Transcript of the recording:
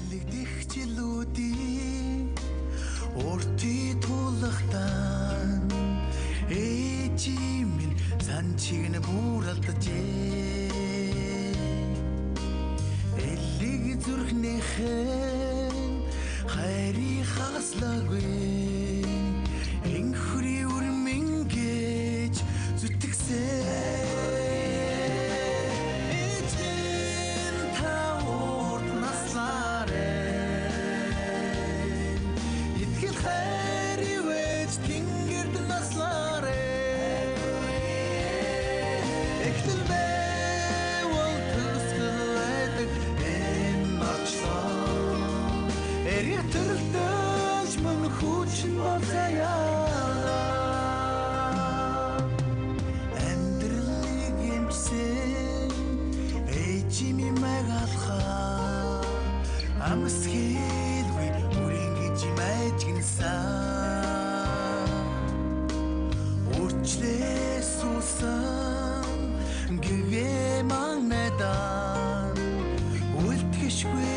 Бэлэгдэх жилүүдийн уртыг тулахтаа ээжи минь санчиг нь бүр алдажээ. Элиг зүрхнийхээ хайрыг хаслаагүй энхүри үрмэн гэж зүтгэсэн. Эргэтэрэлдэж мөн хүчин болзаяа. Амьдралыг эмчсэн ээжими магалхаа амс хэлгүй үрэн гэж байж гинсэн. Үрчлээ суусан гэгээ манайдан үлдэхшгүй